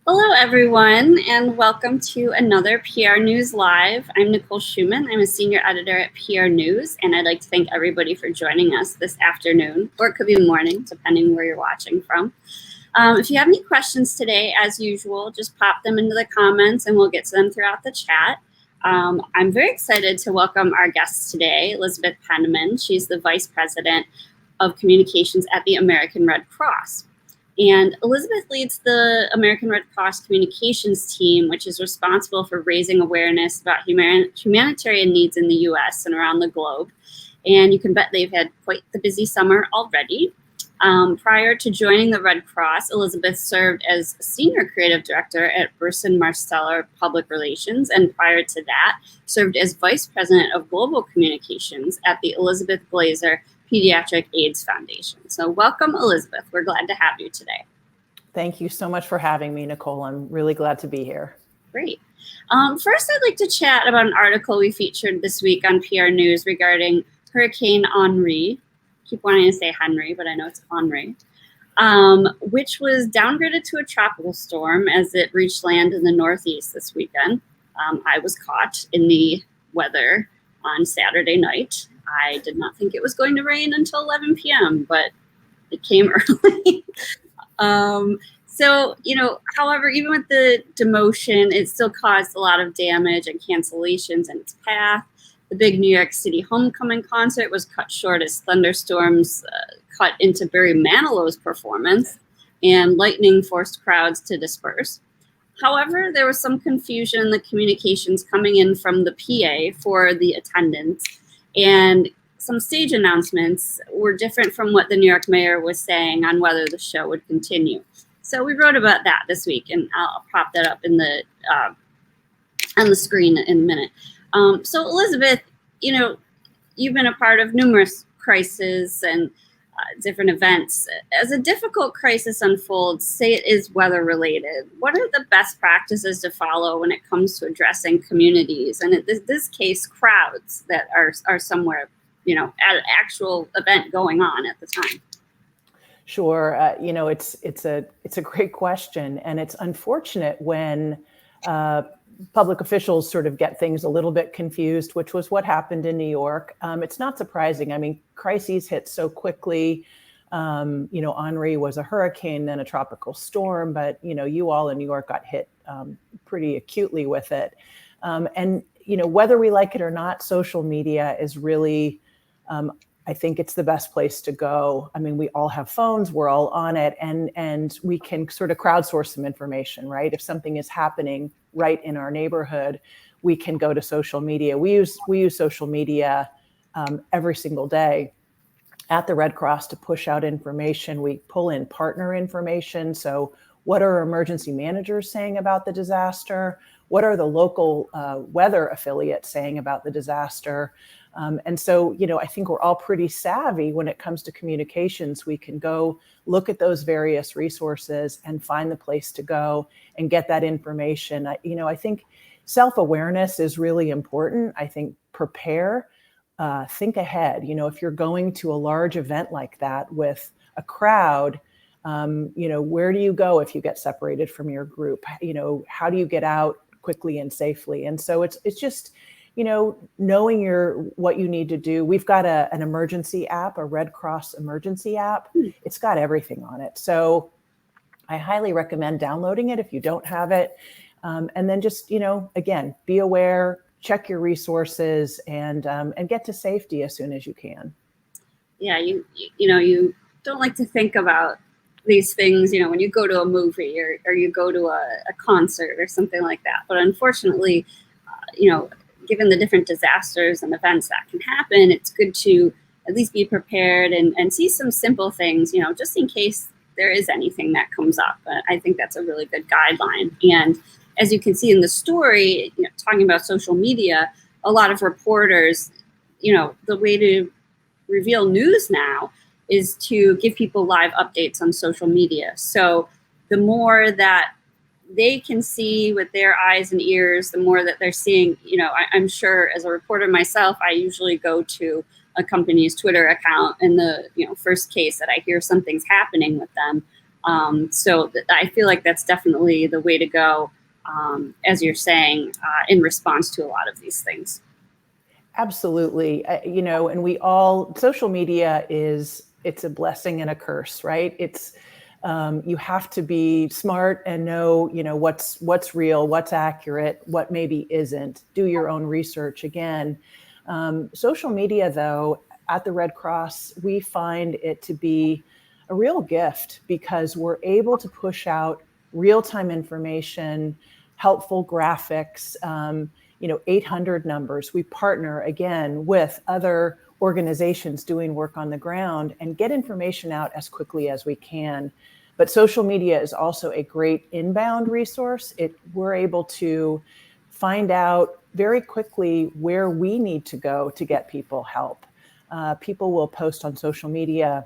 Hello, everyone, and welcome to another PR News Live. I'm Nicole Schumann. I'm a senior editor at PR News, and I'd like to thank everybody for joining us this afternoon, or it could be morning, depending where you're watching from. If you have any questions today, as usual, just pop them into the comments and we'll get to them throughout the chat. I'm very excited to welcome our guest today, Elizabeth Penniman. She's the Vice President of Communications at the American Red Cross. And Elizabeth leads the American Red Cross communications team, which is responsible for raising awareness about humanitarian needs in the US and around the globe. And you can bet they've had quite the busy summer already. Prior to joining the Red Cross, Elizabeth served as Senior Creative Director at Burson Marsteller Public Relations, and prior to that, served as Vice President of Global Communications at the Elizabeth Glaser Pediatric AIDS Foundation. So welcome, Elizabeth. We're glad to have you today. Thank you so much for having me, Nicole. I'm really glad to be here. Great. First, I'd like to chat about an article we featured this week on PR News regarding Hurricane Henri. I keep wanting to say Henry, but I know it's Henri, which was downgraded to a tropical storm as it reached land in the Northeast this weekend. I was caught in the weather on Saturday night. I did not think it was going to rain until 11 p.m., but it came early. However, even with the demotion, it still caused a lot of damage and cancellations in its path. The big New York City homecoming concert was cut short as thunderstorms cut into Barry Manilow's performance, and lightning forced crowds to disperse. However, there was some confusion in the communications coming in from the PA for the attendance, and some stage announcements were different from what the New York mayor was saying on whether the show would continue. So we wrote about that this week, and I'll pop that up in the on the screen in a minute. So Elizabeth, you've been a part of numerous crises and different events. As a difficult crisis unfolds, say it is weather related, what are the best practices to follow when it comes to addressing communities, and in this case, crowds that are somewhere, at an actual event going on at the time? Sure. It's a great question, and it's unfortunate when public officials sort of get things a little bit confused, which was what happened in New York. It's not surprising. I mean, crises hit so quickly. Henri was a hurricane, then a tropical storm, but you all in New York got hit pretty acutely with it. And whether we like it or not, social media is really, I think it's the best place to go. I mean, we all have phones, we're all on it, and we can sort of crowdsource some information, right? If something is happening right in our neighborhood, we can go to social media. We use social media every single day at the Red Cross to push out information. We pull in partner information. So what are emergency managers saying about the disaster? What are the local weather affiliates saying about the disaster? And so, I think we're all pretty savvy when it comes to communications. We can go look at those various resources and find the place to go and get that information. I think self-awareness is really important. I think prepare, think ahead. If you're going to a large event like that with a crowd, where do you go if you get separated from your group? How do you get out quickly and safely? And so it's just, knowing what you need to do. We've got an emergency app, a Red Cross emergency app. It's got everything on it. So I highly recommend downloading it if you don't have it. And then just, again, be aware, check your resources, and get to safety as soon as you can. Yeah, you don't like to think about these things, when you go to a movie or you go to a concert or something like that. But unfortunately, given the different disasters and events that can happen, it's good to at least be prepared and see some simple things, just in case there is anything that comes up. I think that's a really good guideline. And as you can see in the story, talking about social media, a lot of reporters, the way to reveal news now is to give people live updates on social media. So the more that they can see with their eyes and ears, the more that they're seeing, I'm sure as a reporter myself, I usually go to a company's Twitter account, and the first case that I hear something's happening with them, So I feel like that's definitely the way to go, as you're saying, in response to a lot of these things. Absolutely. And social media it's a blessing and a curse, right? You have to be smart and know, what's real, what's accurate, what maybe isn't. Do your own research again. Social media, though, at the Red Cross, we find it to be a real gift because we're able to push out real-time information, helpful graphics, 800 numbers. We partner again with other organizations doing work on the ground and get information out as quickly as we can. But social media is also a great inbound resource. We're able to find out very quickly where we need to go to get people help. People will post on social media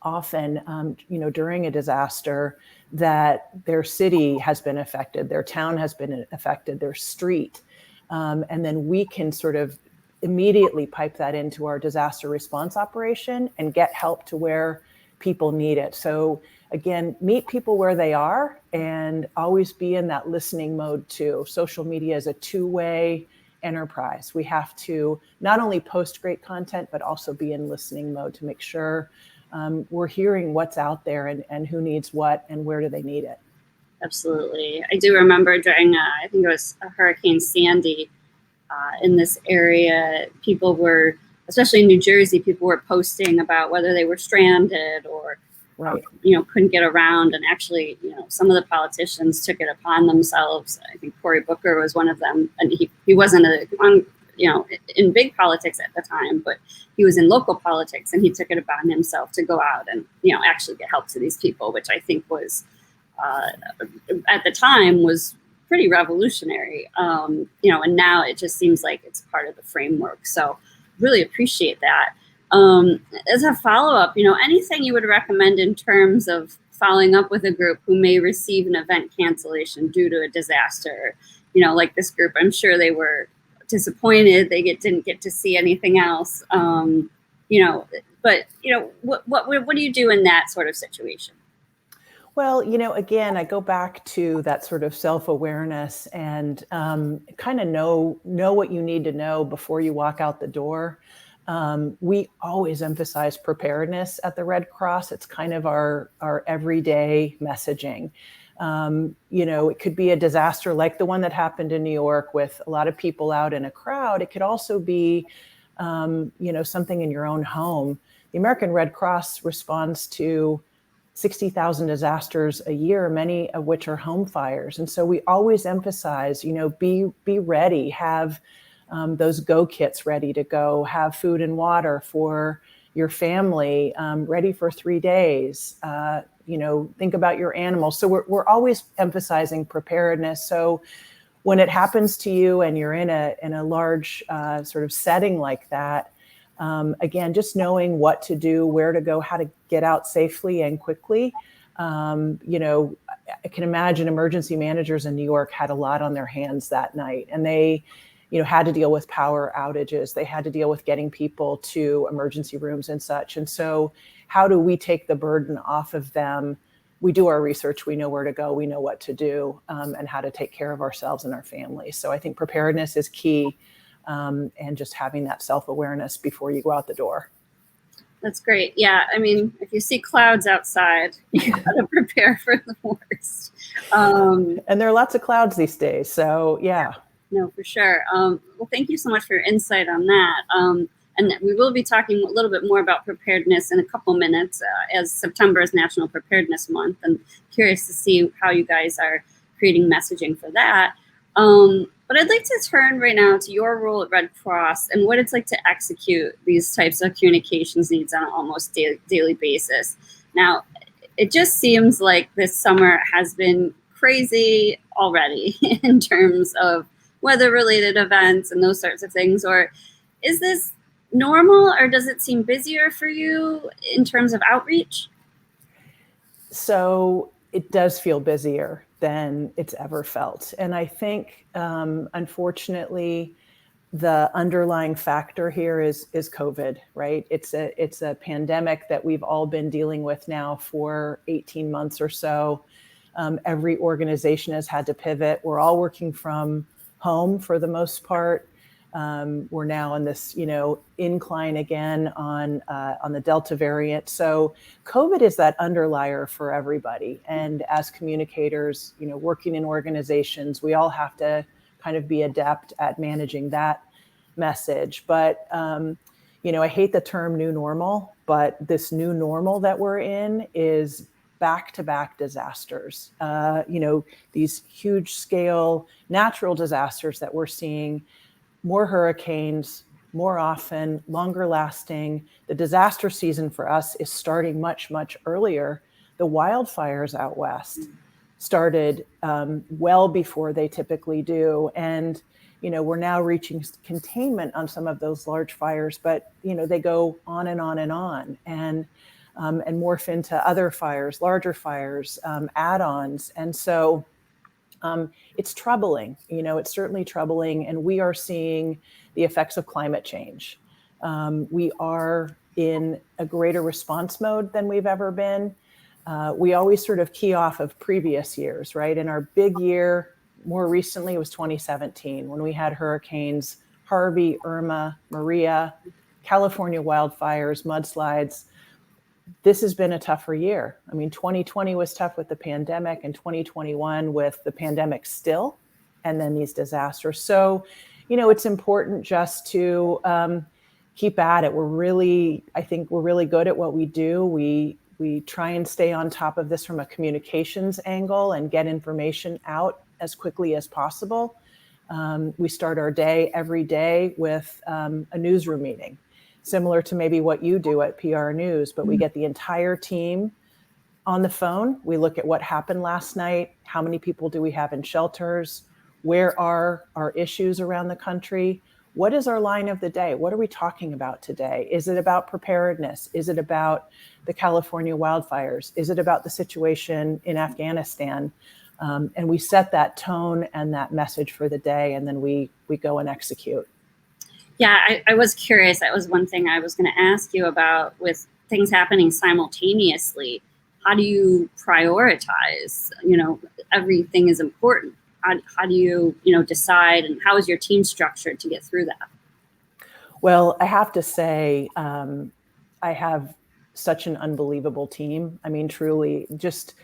often, during a disaster, that their city has been affected, their town has been affected, their street. And then we can sort of immediately pipe that into our disaster response operation and get help to where people need it. So again, meet people where they are and always be in that listening mode too. Social media is a two-way enterprise. We have to not only post great content, but also be in listening mode to make sure we're hearing what's out there and who needs what and where do they need it. Absolutely. I do remember during, I think it was a Hurricane Sandy, in this area, people were, especially in New Jersey, people were posting about whether they were stranded or, right. Couldn't get around. And actually, some of the politicians took it upon themselves. I think Cory Booker was one of them. And he wasn't in big politics at the time, but he was in local politics, and he took it upon himself to go out and, actually get help to these people, which I think was, at the time, was pretty revolutionary, and now it just seems like it's part of the framework. So really appreciate that. As a follow-up, anything you would recommend in terms of following up with a group who may receive an event cancellation due to a disaster? Like this group, I'm sure they were disappointed they didn't get to see anything else. But what do you do in that sort of situation? Well, again, I go back to that sort of self-awareness and kind of know what you need to know before you walk out the door. We always emphasize preparedness at the Red Cross. It's kind of our everyday messaging. It could be a disaster like the one that happened in New York with a lot of people out in a crowd. It could also be, something in your own home. The American Red Cross responds to 60,000 disasters a year, many of which are home fires. And so we always emphasize, be ready, have those go kits ready to go, have food and water for your family, ready for 3 days, think about your animals. So we're always emphasizing preparedness. So when it happens to you and you're in a large sort of setting like that, again, just knowing what to do, where to go, how to get out safely and quickly. I can imagine emergency managers in New York had a lot on their hands that night, and they, had to deal with power outages. They had to deal with getting people to emergency rooms and such. And so how do we take the burden off of them? We do our research, we know where to go, we know what to do, and how to take care of ourselves and our families. So I think preparedness is key. And just having that self-awareness before you go out the door. That's great. Yeah, I mean, if you see clouds outside, you gotta prepare for the worst. And there are lots of clouds these days, so yeah. No, for sure. Well, thank you so much for your insight on that. And we will be talking a little bit more about preparedness in a couple minutes, as September is National Preparedness Month, and curious to see how you guys are creating messaging for that. But I'd like to turn right now to your role at Red Cross and what it's like to execute these types of communications needs on an almost daily basis. Now, it just seems like this summer has been crazy already in terms of weather-related events and those sorts of things. Or is this normal, or does it seem busier for you in terms of outreach? So it does feel busier than it's ever felt. And I think, unfortunately, the underlying factor here is COVID, right? It's a pandemic that we've all been dealing with now for 18 months or so. Every organization has had to pivot. We're all working from home for the most part. We're now on this, incline again on the Delta variant. So COVID is that underlier for everybody. And as communicators, working in organizations, we all have to kind of be adept at managing that message. But, I hate the term new normal, but this new normal that we're in is back-to-back disasters. These huge scale natural disasters that we're seeing, more hurricanes, more often, longer lasting. The disaster season for us is starting much, much earlier. The wildfires out west started well before they typically do. And, we're now reaching containment on some of those large fires, but, they go on and on and on and morph into other fires, larger fires, add-ons. And so it's troubling, it's certainly troubling. And we are seeing the effects of climate change. We are in a greater response mode than we've ever been. We always sort of key off of previous years, right? And our big year more recently was 2017 when we had hurricanes Harvey, Irma, Maria, California wildfires, mudslides. This has been a tougher year. I mean, 2020 was tough with the pandemic, and 2021 with the pandemic still, and then these disasters. So, it's important just to keep at it. I think we're really good at what we do. We try and stay on top of this from a communications angle and get information out as quickly as possible. We start our day every day with a newsroom meeting, similar to maybe what you do at PRNEWS, but we get the entire team on the phone. We look at what happened last night. How many people do we have in shelters? Where are our issues around the country? What is our line of the day? What are we talking about today? Is it about preparedness? Is it about the California wildfires? Is it about the situation in Afghanistan? And we set that tone and that message for the day, and then we go and execute. Yeah, I was curious. That was one thing I was going to ask you about with things happening simultaneously. How do you prioritize? Everything is important. How do you, decide, and how is your team structured to get through that? Well, I have to say, I have such an unbelievable team. I mean, truly, just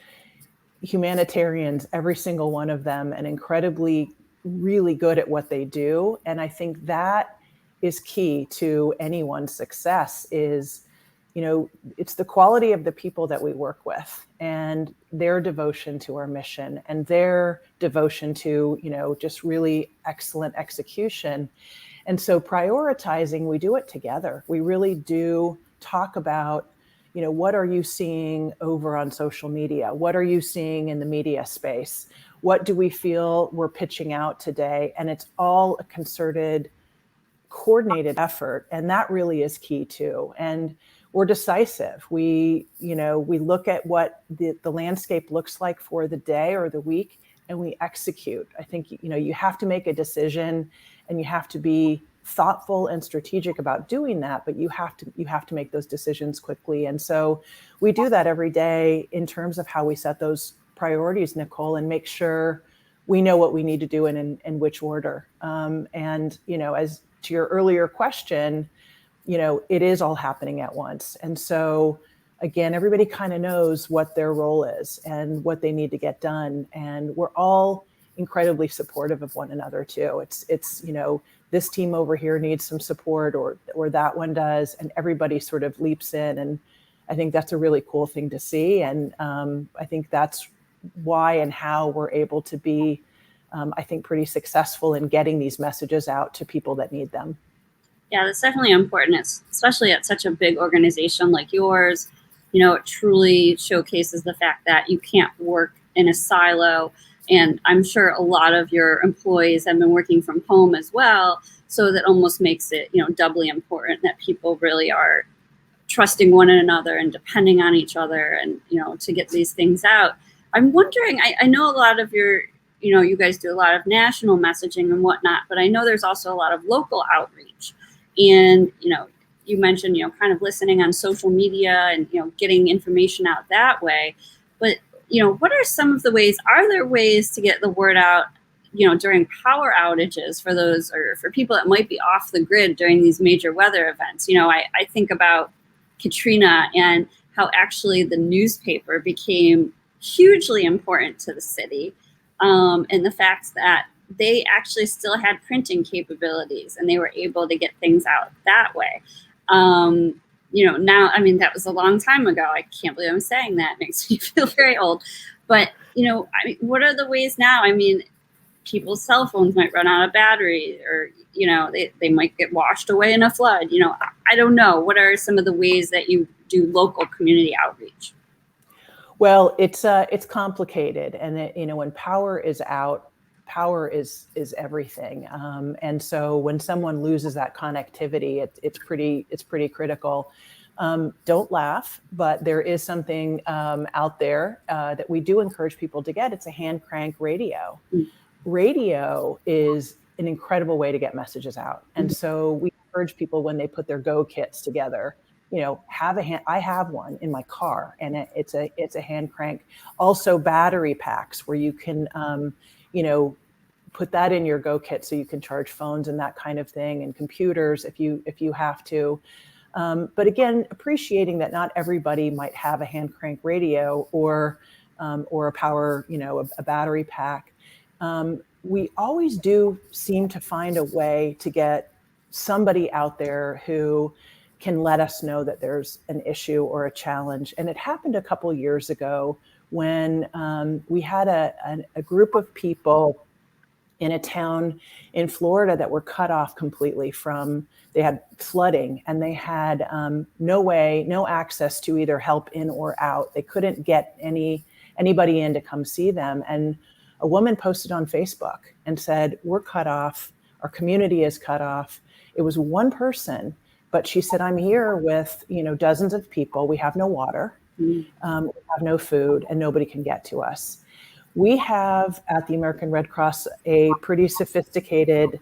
humanitarians, every single one of them, and incredibly, really good at what they do. And I think that is key to anyone's success is, it's the quality of the people that we work with and their devotion to our mission and their devotion to, just really excellent execution. And so prioritizing, we do it together. We really do talk about, what are you seeing over on social media? What are you seeing in the media space? What do we feel we're pitching out today? And it's all a concerted, coordinated effort. And that really is key too. And we're decisive. We look at what the landscape looks like for the day or the week, and we execute. I think, you have to make a decision and you have to be thoughtful and strategic about doing that, but you have to make those decisions quickly. And so we do that every day in terms of how we set those priorities, Nicole, and make sure we know what we need to do and in which order. And, as to your earlier question, it is all happening at once. And so again, everybody kind of knows what their role is and what they need to get done. And we're all incredibly supportive of one another too. It's this team over here needs some support or that one does, and everybody sort of leaps in. And I think that's a really cool thing to see. And I think that's why and how we're able to be, I think, pretty successful in getting these messages out to people that need them. Yeah, that's definitely important, especially at such a big organization like yours. It truly showcases the fact that you can't work in a silo. And I'm sure a lot of your employees have been working from home as well. So that almost makes it, doubly important that people really are trusting one another and depending on each other and, to get these things out. I'm wondering, I know a lot of your you guys do a lot of national messaging and whatnot, but I know there's also a lot of local outreach. And, you mentioned, kind of listening on social media and, getting information out that way. But, what are some of the ways, are there ways to get the word out, during power outages for those, or for people that might be off the grid during these major weather events? I think about Katrina and how actually the newspaper became hugely important to the city, and the fact that they actually still had printing capabilities and they were able to get things out that way. Now, I mean, that was a long time ago. I can't believe I'm saying that. It makes me feel very old. But, what are the ways now? I mean, people's cell phones might run out of battery, or, they might get washed away in a flood. I don't know. What are some of the ways that you do local community outreach? Well, it's complicated, and when power is out, power is everything. And so when someone loses that connectivity, it's pretty critical. Don't laugh, but there is something out there that we do encourage people to get. It's a hand crank radio. Radio is an incredible way to get messages out. And so we encourage people, when they put their Go kits together, I have one in my car, and it's a hand crank. Also battery packs where you can, put that in your Go kit so you can charge phones and that kind of thing, and computers if you have to. But again, appreciating that not everybody might have a hand crank radio or a power, a battery pack. We always do seem to find a way to get somebody out there who can let us know that there's an issue or a challenge. And it happened a couple years ago when we had a group of people in a town in Florida that were cut off completely from, they had flooding, and they had no access to either help in or out. They couldn't get anybody in to come see them. And a woman posted on Facebook and said, "We're cut off. Our community is cut off." It was one person, but she said, "I'm here with, dozens of people. We have no water, we have no food, and nobody can get to us." We have at the American Red Cross a pretty sophisticated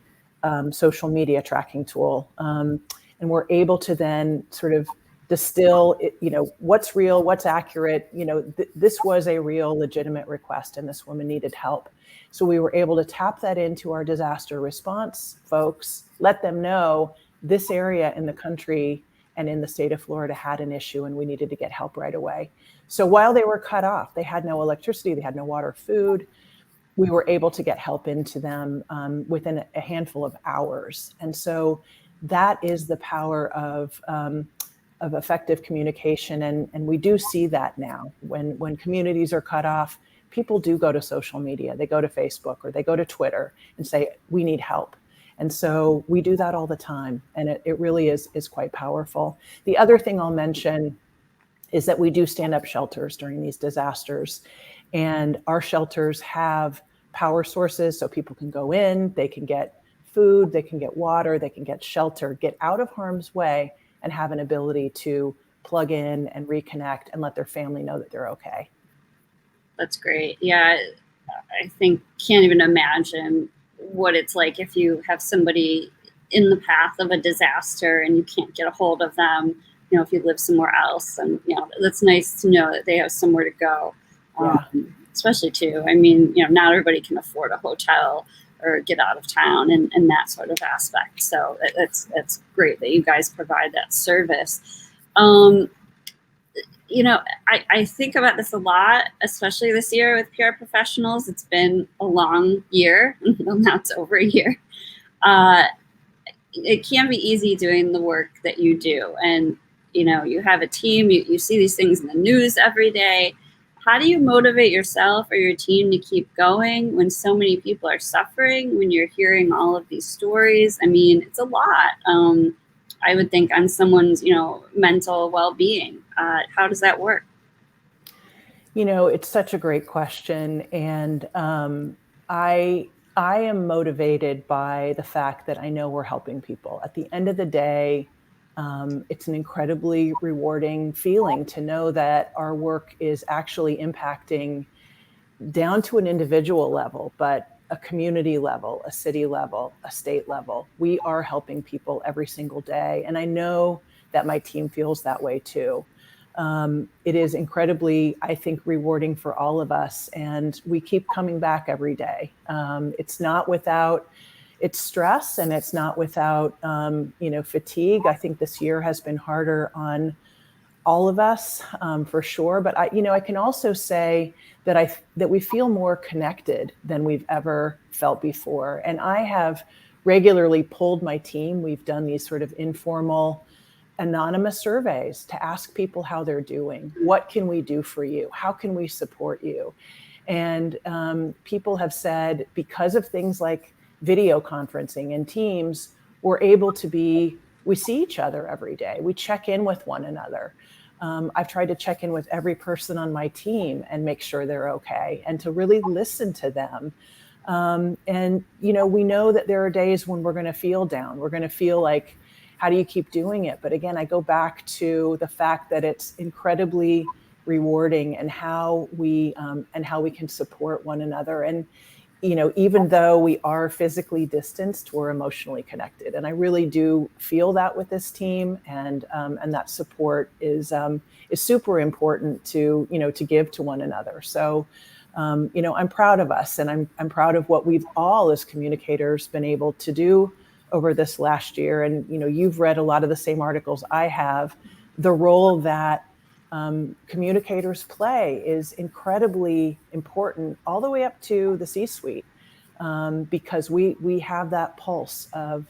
social media tracking tool, and we're able to then sort of distill, what's real, what's accurate. This was a real, legitimate request, and this woman needed help. So we were able to tap that into our disaster response folks, let them know this area in the country and in the state of Florida had an issue, and we needed to get help right away. So while they were cut off, they had no electricity, they had no water, food, we were able to get help into them within a handful of hours. And so that is the power of effective communication. And we do see that now. When communities are cut off, people do go to social media. They go to Facebook or they go to Twitter and say, "We need help." And so we do that all the time. And it really is quite powerful. The other thing I'll mention is that we do stand up shelters during these disasters. And our shelters have power sources so people can go in, they can get food, they can get water, they can get shelter, get out of harm's way, and have an ability to plug in and reconnect and let their family know that they're okay. That's great. Yeah, I think can't even imagine what it's like if you have somebody in the path of a disaster and you can't get a hold of them, if you live somewhere else. And, that's nice to know that they have somewhere to go. Yeah. Especially too, I mean, not everybody can afford a hotel or get out of town and that sort of aspect. So it's great that you guys provide that service. I think about this a lot, especially this year with PR professionals. It's been a long year. Now it's over a year. It can be easy doing the work that you do. And, you have a team, you see these things in the news every day. How do you motivate yourself or your team to keep going when so many people are suffering, when you're hearing all of these stories? I mean, it's a lot. I would think on someone's, mental well-being. How does that work? It's such a great question. And I am motivated by the fact that I know we're helping people. At the end of the day, it's an incredibly rewarding feeling to know that our work is actually impacting down to an individual level, but a community level, a city level, a state level. We are helping people every single day. And I know that my team feels that way too. It is incredibly, I think, rewarding for all of us. And we keep coming back every day. It's not without its stress, and it's not without, fatigue. I think this year has been harder on all of us, for sure. But I can also say that we feel more connected than we've ever felt before. And I have regularly pulled my team. We've done these sort of informal, anonymous surveys to ask people how they're doing. What can we do for you? How can we support you? And people have said, because of things like video conferencing and Teams, we see each other every day. We check in with one another. I've tried to check in with every person on my team and make sure they're okay, and to really listen to them. And we know that there are days when we're going to feel down. We're going to feel like, how do you keep doing it? But again, I go back to the fact that it's incredibly rewarding, and how we can support one another. And even though we are physically distanced, we're emotionally connected. And I really do feel that with this team, and that support is super important to give to one another. So, I'm proud of us, and I'm proud of what we've all as communicators been able to do over this last year. And, you've read a lot of the same articles I have. The role that communicators play is incredibly important, all the way up to the C-suite, because we have that pulse of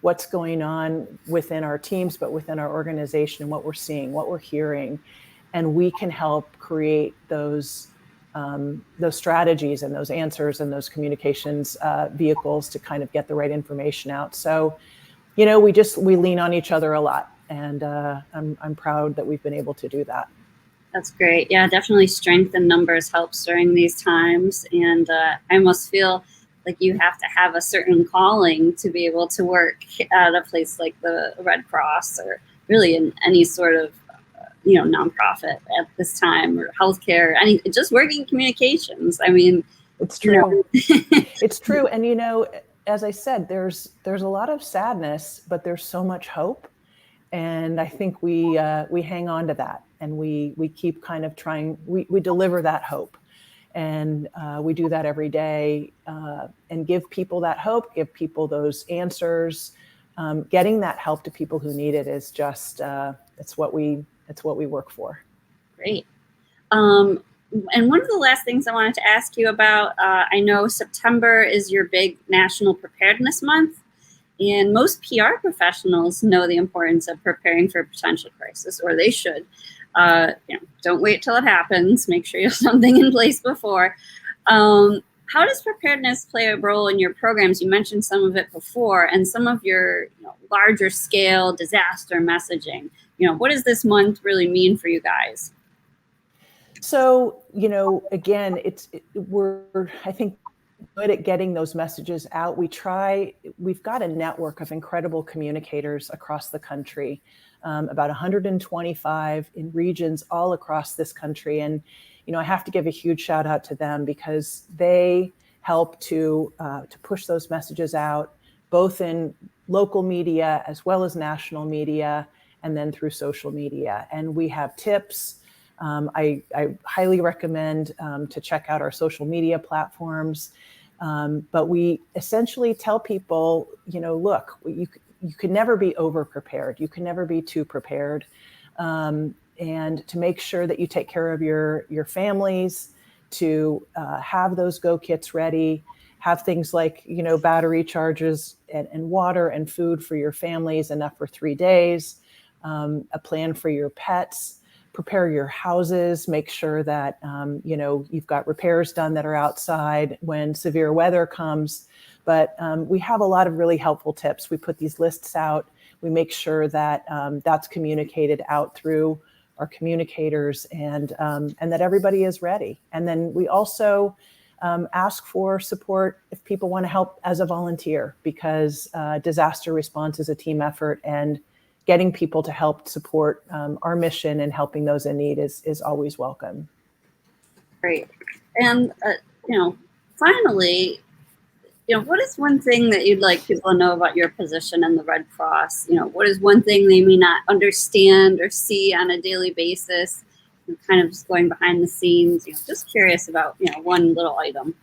what's going on within our teams, but within our organization, and what we're seeing, what we're hearing, and we can help create those strategies and those answers and those communications vehicles to kind of get the right information out. So, we lean on each other a lot. And I'm proud that we've been able to do that. That's great. Yeah, definitely strength in numbers helps during these times. And I almost feel like you have to have a certain calling to be able to work at a place like the Red Cross, or really in any sort of nonprofit at this time, or healthcare, just working communications. I mean, it's true. It's true. And as I said, there's a lot of sadness, but there's so much hope. And I think we hang on to that, and we keep kind of trying. We deliver that hope, and we do that every day, and give people that hope, give people those answers. Getting that help to people who need it is just it's what we work for. Great. And one of the last things I wanted to ask you about, I know September is your big National Preparedness Month. And most PR professionals know the importance of preparing for a potential crisis, or they should. Don't wait till it happens. Make sure you have something in place before. How does preparedness play a role in your programs? You mentioned some of it before, and some of your larger scale disaster messaging. What does this month really mean for you guys? So, again, we're, I think, good at getting those messages out. We've got a network of incredible communicators across the country, about 125 in regions all across this country. And, I have to give a huge shout out to them, because they help to push those messages out, both in local media as well as national media, and then through social media. And we have tips. I highly recommend to check out our social media platforms. But we essentially tell people, look, you can never be over prepared. You can never be too prepared. And to make sure that you take care of your families, to have those go kits ready, have things like, battery charges and water and food for your families, enough for 3 days, a plan for your pets. Prepare your houses, make sure that, you've got repairs done that are outside when severe weather comes. But we have a lot of really helpful tips. We put these lists out. We make sure that that's communicated out through our communicators, and that everybody is ready. And then we also ask for support if people want to help as a volunteer, because disaster response is a team effort, and getting people to help support our mission and helping those in need is always welcome. Great. And, finally, what is one thing that you'd like people to know about your position in the Red Cross? What is one thing they may not understand or see on a daily basis? Kind of just going behind the scenes, just curious about, one little item.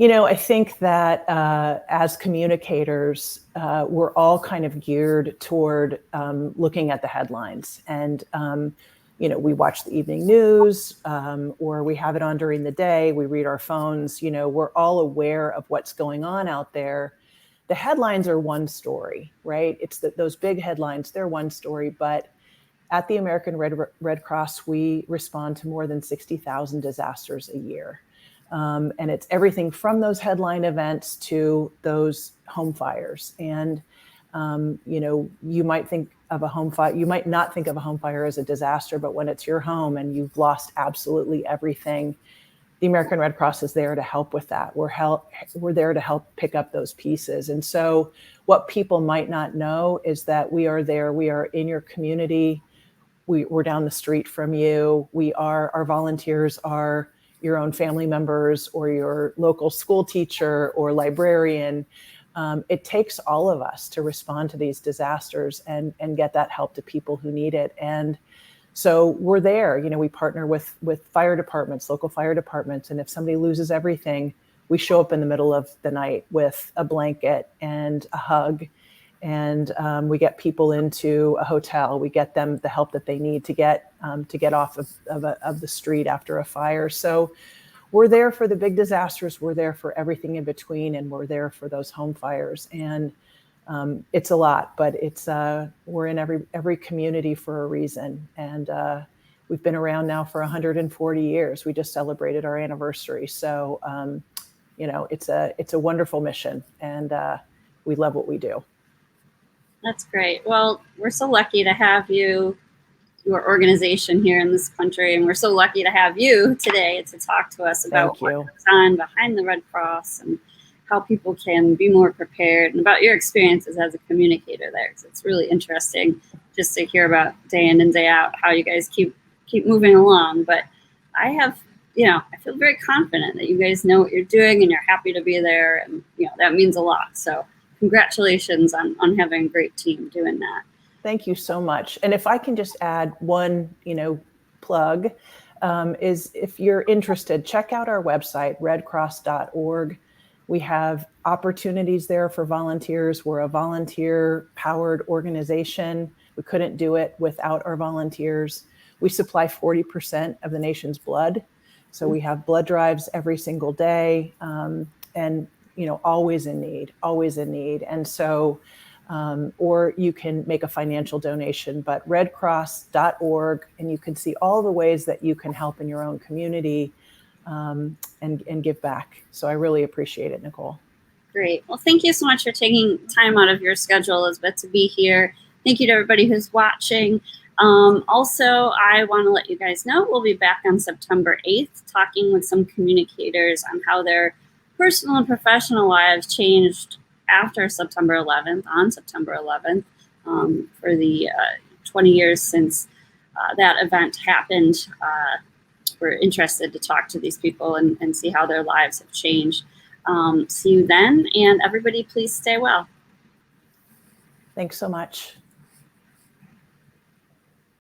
I think that as communicators, we're all kind of geared toward looking at the headlines. And, we watch the evening news or we have it on during the day. We read our phones. We're all aware of what's going on out there. The headlines are one story, right? It's those big headlines, they're one story. But at the American Red Cross, we respond to more than 60,000 disasters a year. And it's everything from those headline events to those home fires. And, you might think of a home fire, you might not think of a home fire as a disaster, but when it's your home and you've lost absolutely everything, the American Red Cross is there to help with that. We're there to help pick up those pieces. And so what people might not know is that we are there, we are in your community, we're down the street from you, our volunteers are your own family members or your local school teacher or librarian. It takes all of us to respond to these disasters and get that help to people who need it. And so we're there, we partner with fire departments, local fire departments. And if somebody loses everything, we show up in the middle of the night with a blanket and a hug. And we get people into a hotel. We get them the help that they need to get off of the street after a fire. So we're there for the big disasters. We're there for everything in between, and we're there for those home fires. And it's a lot, but we're in every community for a reason. And we've been around now for 140 years. We just celebrated our anniversary. So it's a wonderful mission, and we love what we do. That's great. Well, we're so lucky to have your organization here in this country, and we're so lucky to have you today to talk to us about what goes on behind the Red Cross and how people can be more prepared, and about your experiences as a communicator there. Because it's really interesting just to hear about day in and day out how you guys keep moving along. But I feel very confident that you guys know what you're doing and you're happy to be there, and that means a lot. So congratulations on having a great team doing that. Thank you so much. And if I can just add one, plug, is if you're interested, check out our website, redcross.org. We have opportunities there for volunteers. We're a volunteer-powered organization. We couldn't do it without our volunteers. We supply 40% of the nation's blood. So we have blood drives every single day, and always in need. And so, or you can make a financial donation, but redcross.org, and you can see all the ways that you can help in your own community and give back. So I really appreciate it, Nicole. Great. Well, thank you so much for taking time out of your schedule, Elizabeth, to be here. Thank you to everybody who's watching. Also, I want to let you guys know we'll be back on September 8th talking with some communicators on how their personal and professional lives changed after September 11th, on September 11th, for the 20 years since that event happened. We're interested to talk to these people and see how their lives have changed. See you then, and everybody please stay well. Thanks so much.